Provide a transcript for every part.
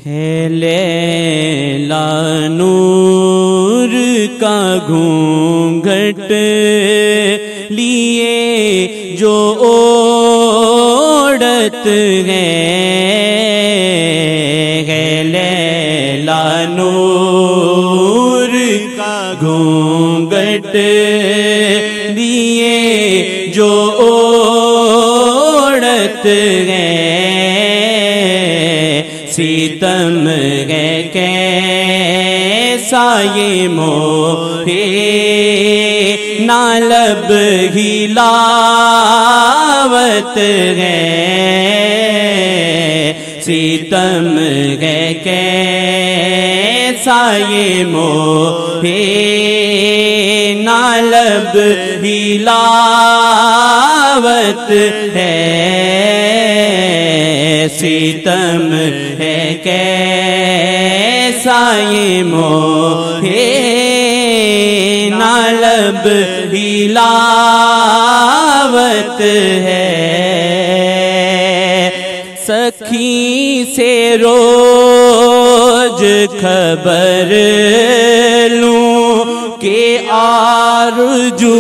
ہے لیلا نور کا گھونگھٹ لیے جو اوڑت ہے لیلا نور کا گھونگھٹ لیے جو اوڑت ہے ستم ہے کیسا یہ موہے نہ لب ہلاوت ہے ستم ہے کیسا یہ موہے نہ لب ہلاوت ہے ستم ہے کیسا یہ موہے نہ لب ہلاوت ہے سخی سے روز خبر لوں کہ آرزو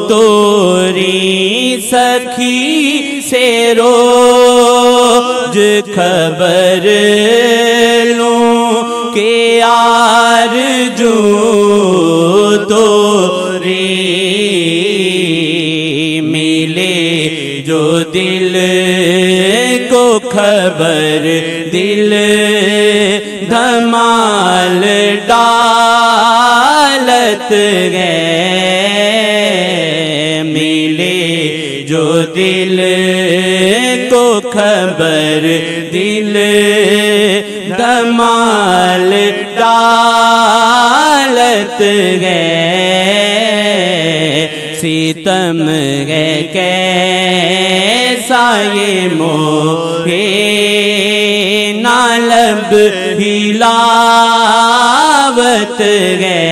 توری سخی سے روز خبر لوں کہ آرزو توری ملے جو دل کو خبر دل دھمال ڈالت ہے ملے جو دل کو خبر دل دھمال ڈالت ہے ستم ہے کیسا یہ موہے نہ لب ہلاوت ہے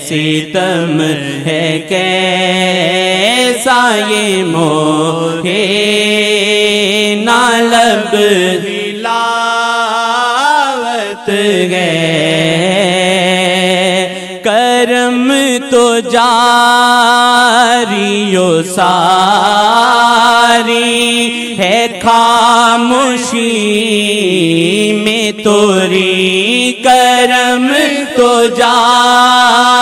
ستم ہے کیسا یہ موہے نہ لب ہلاوت ہے کرم تو جاری و ساری ہے خاموشی میں توری کرم تو جاری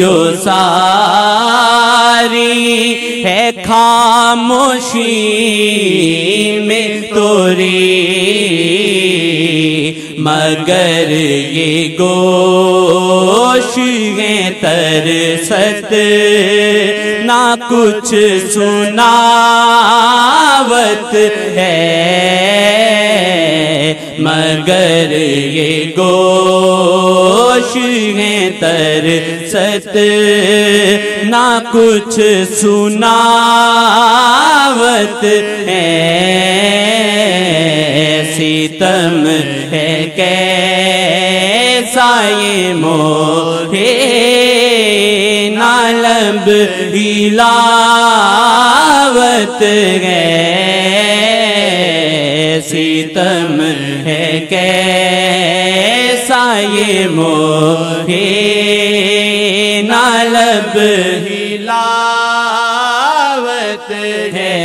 و ساری ہے خاموشی میں توری مگر یہ گوش ہے ترست نہ کچھ سناوت ہے مگر یہ گوش ہے ترست نہ کچھ سناوت ہے ستم ہے کیسا یہ موہے نہ لب ہلاوت ہے ستم ہے کیسا یہ موہے نہ لب ہلاوت ہے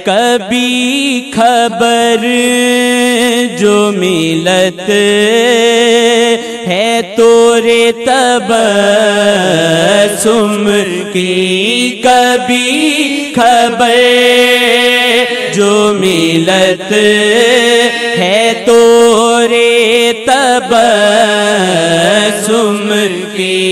کبھی خبر جو ملت ہے تورے تبسم کی کبھی خبر جو ملت ہے تورے تبسم کی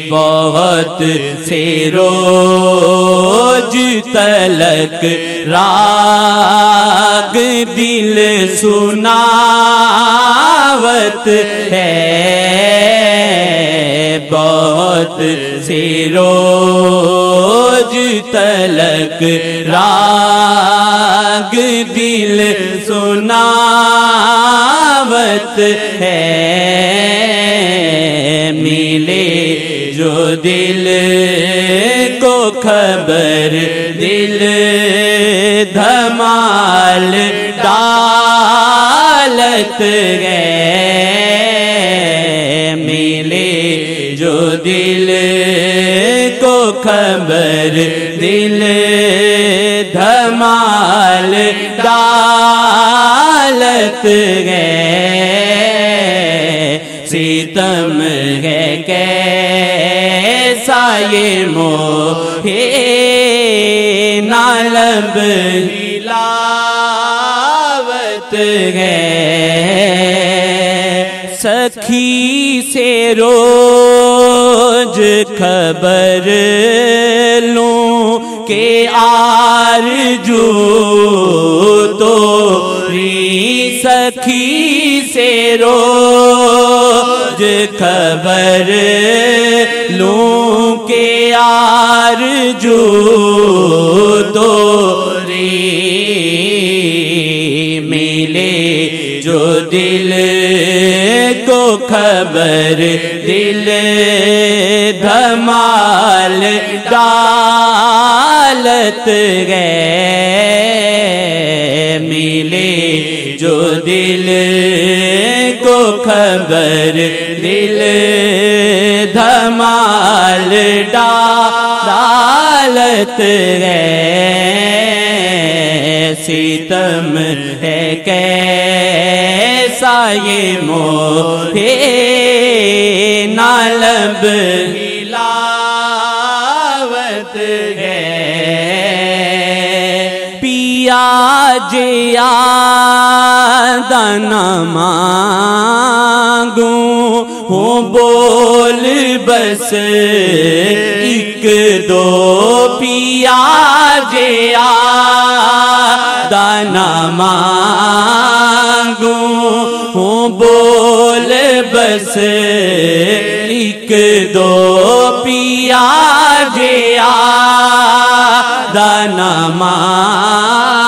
بہت سے روز تلک راگ دل سناوت ہے بہت سے روز تلک راگ دل سناوت ہے ملے جو دل کو خبر دل دھمال ڈالت گئے ملے جو دل کو خبر دل دھمال ڈالت گئے ستم ہے کیسا یہ موہ نالب ہلاوت ہے سخی سے روز خبر لوں کہ آرزو تو سخی سے روز خبر لوں کہ آرزو تو ملے جو دل کو خبر دل دھمال ڈالت گئے ملے جو دل کو خبر دل دھمال ڈالت گئے ستم ہے کیسا یہ موہ نالب ہلاوت ہے پیا جیا دانا مانگوں ہوں بول بس ایک دو پیا جیا دانا مانگوں ہوں بول بس ایک دو پیا جیا دانا مانگوں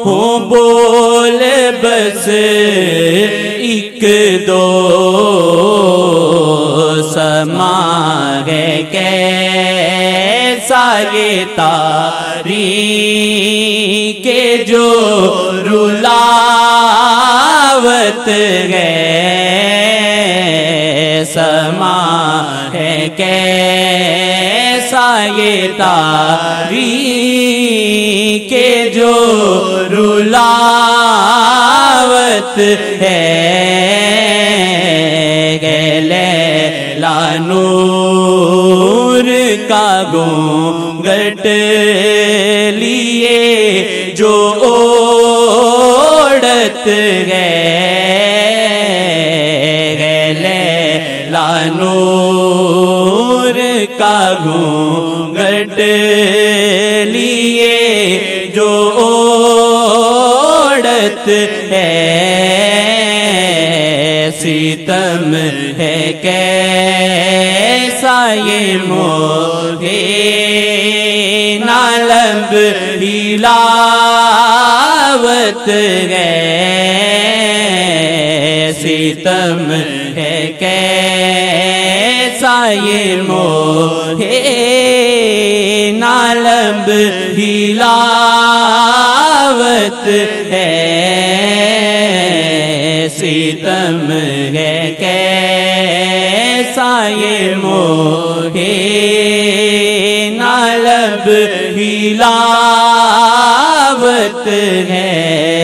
ہوں بول بس ایک دو سما ہے کیسا یہ تاریخ جو رلاوت ہے سما ہے کیسا یہ تاریخ جو رلاوت ہے لیلا نور کا گھونگھٹ لیے جو اوڑت گئے لیلا نور کا گھونگھٹ لیے جو اوڑت ہے ستم ہے کیسا یہ موہ نالب ہلاوت ہے ستم ہے کیسا یہ موہ نالب ہلاوت ہے ستم ہے کیسا یہ موہ نالب ہلاوت ہے